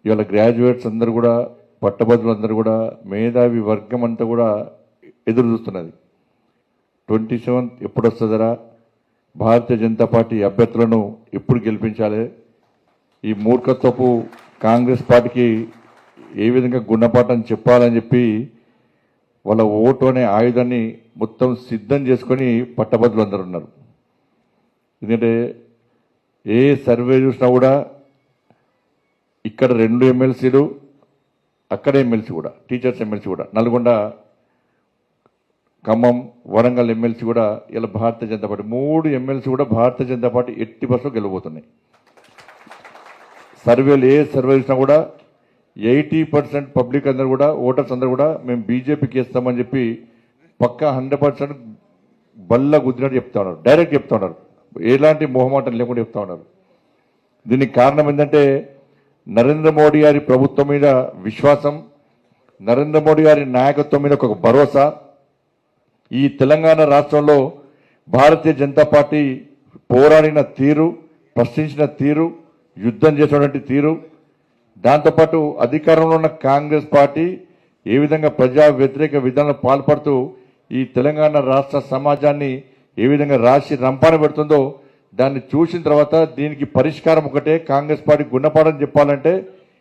ఇవాళ గ్రాడ్యుయేట్స్ అందరూ కూడా పట్టభద్రులందరూ కూడా మేధావి వర్గం అంతా కూడా ఎదురు చూస్తున్నది. 27 ఎప్పుడు వస్తుందరా, భారతీయ జనతా పార్టీ అభ్యర్థులను ఎప్పుడు గెలిపించాలి, ఈ మూర్ఖత్వపు కాంగ్రెస్ పార్టీకి ఏ విధంగా గుణపాఠం చెప్పాలని చెప్పి వాళ్ళ ఓటు అనే ఆయుధాన్ని మొత్తం సిద్ధం చేసుకొని పట్టభద్రులు అందరూ ఉన్నారు. ఎందుకంటే ఏ సర్వే చూసినా కూడా ఇక్కడ 2 ఎమ్మెల్సీలు, అక్కడ ఎమ్మెల్సీ కూడా, టీచర్స్ ఎమ్మెల్సీ కూడా, నల్గొండ, ఖమ్మం, వరంగల్ ఎమ్మెల్సీ కూడా ఇలా భారతీయ జనతా పార్టీ 3 ఎమ్మెల్సీ కూడా భారతీయ జనతా పార్టీ 80% గెలవబోతున్నాయి. సర్వేలు ఏ సర్వే చూసినా కూడా 80% పబ్లిక్ అందరూ కూడా, ఓటర్స్ అందరూ కూడా మేము బీజేపీకి ఇస్తామని చెప్పి పక్కా 100% బల్ల గుద్దినట్టు చెప్తా ఉన్నారు. డైరెక్ట్ చెప్తా ఉన్నారు, ఎలాంటి మొహమాటం లేకుండా చెప్తా ఉన్నారు. దీనికి కారణం ఏంటంటే నరేంద్ర మోడీ గారి ప్రభుత్వం మీద విశ్వాసం, నరేంద్ర మోడీ గారి నాయకత్వం మీద ఒక భరోసా. ఈ తెలంగాణ రాష్ట్రంలో భారతీయ జనతా పార్టీ పోరాడిన తీరు, ప్రశ్నించిన తీరు, యుద్ధం చేసినటువంటి తీరు, దాంతోపాటు అధికారంలో ఉన్న కాంగ్రెస్ పార్టీ ఏ విధంగా ప్రజా వ్యతిరేక విధానాలు పాల్పడుతూ ఈ తెలంగాణ రాష్ట్ర సమాజాన్ని ఏ విధంగా రాసి రంపాన పెడుతుందో దాన్ని చూసిన తర్వాత దీనికి పరిష్కారం ఒకటే, కాంగ్రెస్ పార్టీ గుణపాఠం చెప్పాలంటే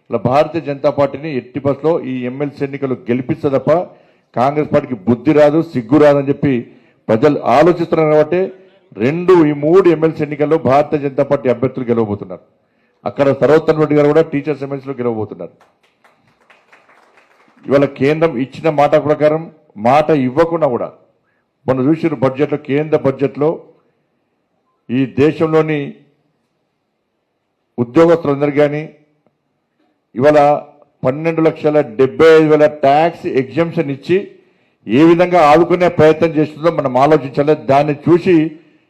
ఇలా భారతీయ జనతా పార్టీని ఎట్టి బస్సులో ఈ ఎమ్మెల్సీ ఎన్నికలు గెలిపిస్తే తప్ప కాంగ్రెస్ పార్టీకి బుద్ధి రాదు, సిగ్గు రాదని చెప్పి ప్రజలు ఆలోచిస్తున్నారు. కాబట్టి ఈ 3 ఎమ్మెల్సీ ఎన్నికల్లో భారతీయ జనతా పార్టీ అభ్యర్థులు గెలవబోతున్నారు. అక్కడ సర్వోత్తమ్ రెడ్డి గారు కూడా టీచర్స్ ఎమ్మెల్సీలో గెలవబోతున్నారు. ఇవాళ కేంద్రం ఇచ్చిన మాట ప్రకారం మాట ఇవ్వకుండా కూడా మనం చూసిన బడ్జెట్లో, కేంద్ర బడ్జెట్లో ఈ దేశంలోని ఉద్యోగస్తులందరూ కానీ ఇవాళ 12,75,000 ట్యాక్స్ ఎగ్జంప్షన్ ఇచ్చి ఏ విధంగా ఆదుకునే ప్రయత్నం చేస్తుందో మనం ఆలోచించాలి. దాన్ని చూసి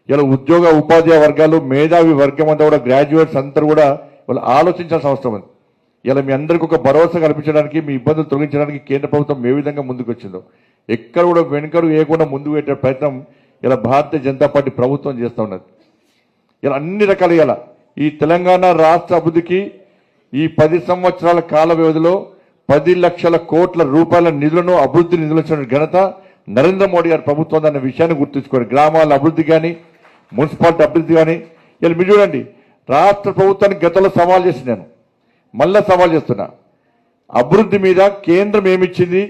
ఇలా ఉద్యోగ ఉపాధ్యాయ వర్గాలు, మేధావి వర్గం అంతా కూడా, గ్రాడ్యుయేట్స్ అందరూ కూడా వాళ్ళు ఆలోచించాల్సిన అవసరం ఉంది. ఇలా మీ అందరికీ ఒక భరోసా కల్పించడానికి, మీ ఇబ్బందులు తొలగించడానికి కేంద్ర ప్రభుత్వం ఏ విధంగా ముందుకు వచ్చిందో, ఎక్కడ కూడా వెనుకడు వేయకుండా ముందుకు పెట్టే ప్రయత్నం ఇలా భారతీయ జనతా పార్టీ ప్రభుత్వం చేస్తూ ఉన్నది. ఇలా అన్ని రకాలు ఇలా ఈ తెలంగాణ రాష్ట్ర అభివృద్ధికి ఈ 10 సంవత్సరాల కాల వ్యవధిలో 10 లక్షల కోట్ల రూపాయల నిధులను, అభివృద్ధి నిధులు ఇచ్చిన ఘనత నరేంద్ర మోడీ గారి ప్రభుత్వం అన్న విషయాన్ని గుర్తుంచుకోండి. గ్రామాల అభివృద్ధి కానీ, మున్సిపాలిటీ అభివృద్ధి కానీ, ఇలా మీరు చూడండి, రాష్ట్ర ప్రభుత్వానికి గతంలో సవాల్ చేసి నేను మళ్ళా సవాల్ చేస్తున్నా. అభివృద్ధి మీద కేంద్రం ఏమిచ్చింది,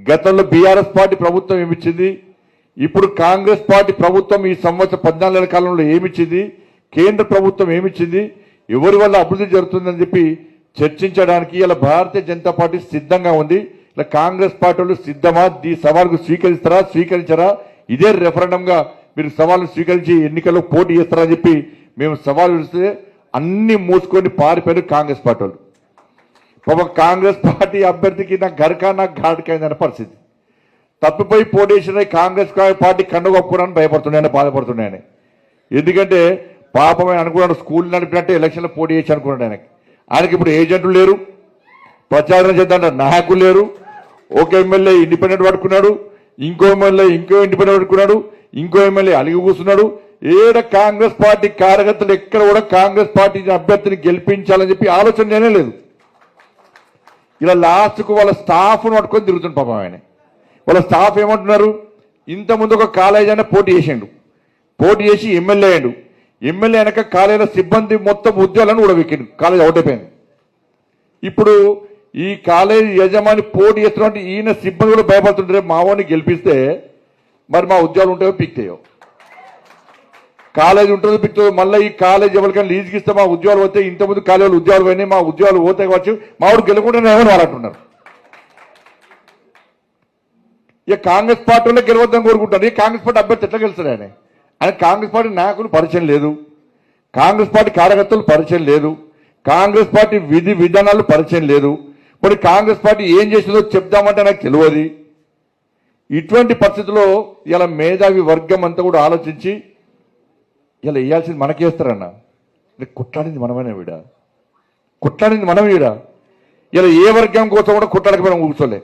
గతంలో బీఆర్ఎస్ పార్టీ ప్రభుత్వం ఏమిచ్చింది, ఇప్పుడు కాంగ్రెస్ పార్టీ ప్రభుత్వం ఈ సంవత్సరం 14 నెలల కాలంలో ఏమిచ్చింది, కేంద్ర ప్రభుత్వం ఏమిచ్చింది, ఎవరి వల్ల అభివృద్ధి జరుగుతుందని చెప్పి చర్చించడానికి ఇలా భారతీయ జనతా పార్టీ సిద్ధంగా ఉంది. ఇలా కాంగ్రెస్ పార్టీ వాళ్ళు సిద్ధమా, ఈ సవాల్కు స్వీకరిస్తారా, స్వీకరించారా, ఇదే రెఫరెండంగా మీరు సవాల్ను స్వీకరించి ఎన్నికల్లో పోటీ చేస్తారని చెప్పి మేము సవాల్ ఇస్తే అన్ని మూసుకొని పారిపోయిన కాంగ్రెస్ పార్టీ వాళ్ళు. పాపం కాంగ్రెస్ పార్టీ అభ్యర్థికి నా గరకా నాకు ఘాటుకైందన్న పరిస్థితి. తప్పిపోయి పోటీ చేసిన కాంగ్రెస్ పార్టీ కండుగొప్పుకోవడానికి భయపడుతున్నాయని, బాధపడుతున్నాయని. ఎందుకంటే పాపం అనుకున్నాడు, స్కూల్ నడిపినట్టే ఎలక్షన్లో పోటీ చేసి అనుకున్నాడు. ఆయనకి ఇప్పుడు ఏజెంట్లు లేరు, ప్రచారం చేద్దాం నాయకులు లేరు. ఒక ఎమ్మెల్యే ఇండిపెండెంట్ పట్టుకున్నాడు, ఇంకో ఎమ్మెల్యే ఇంకో ఇండిపెండెంట్ పట్టుకున్నాడు, ఇంకో ఎమ్మెల్యే అలిగి కూర్చున్నాడు. ఏడ కాంగ్రెస్ పార్టీ కార్యకర్తలు ఎక్కడ కూడా కాంగ్రెస్ పార్టీ అభ్యర్థిని గెలిపించాలని చెప్పి ఆలోచన లేదు. ఇలా లాస్ట్కు వాళ్ళ స్టాఫ్ను పట్టుకొని తిరుగుతుంది పాపం ఆయన. వాళ్ళ స్టాఫ్ ఏమంటున్నారు, ఇంతకుముందు ఒక కాలేజ్ అయినా పోటీ చేసిండు, పోటీ చేసి ఎమ్మెల్యే అయ్యాడు. ఎమ్మెల్యే వెనక కాలేజీల సిబ్బంది మొత్తం ఉద్యోగాలను ఊడబెక్కిండు, కాలేజ్ అవుట్ అయిపోయింది. ఇప్పుడు ఈ కాలేజీ యజమాని పోటీ చేస్తున్నట్టు ఈయన సిబ్బంది కూడా భయపడుతుంటారు, మావోని గెలిపిస్తే మరి మా ఉద్యోగాలు ఉంటాయో పిక్తాయో, కాలేజీ ఉంటుందో పిక్తుందో, మళ్ళీ ఈ కాలేజ్ ఎవరికైనా లీజుకి ఇస్తే మా ఉద్యోగాలు పోతే, ఇంతకుముందు కాలేజీలు ఉద్యోగాలు పోయినాయి, మా ఉద్యోగాలు పోతే కావచ్చు, మా వాడు గెలుకుంటేనే వాళ్ళు అంటున్నారు. ఇక కాంగ్రెస్ పార్టీలో గెలవద్దని కోరుకుంటారు. ఈ కాంగ్రెస్ పార్టీ అభ్యర్థి ఎట్లా గెలుస్తాడు ఆయన? ఆయన కాంగ్రెస్ పార్టీ నాయకులు పరిచయం లేదు, కాంగ్రెస్ పార్టీ కార్యకర్తలు పరిచయం లేదు, కాంగ్రెస్ పార్టీ విధి విధానాలు పరిచయం లేదు. మరి కాంగ్రెస్ పార్టీ ఏం చేసిందో చెప్దామంటే నాకు తెలియదు. ఇటువంటి పరిస్థితుల్లో ఇలా మేధావి వర్గం అంతా కూడా ఆలోచించి ఇలా వేయాల్సింది మనకేస్తారన్న. కుట్లాడింది మనమేనా వీడ, కుట్లాడింది మనం వీడ. ఇలా ఏ వర్గం కోసం కూడా కుట్లాడకపోయినా కూర్చోలే.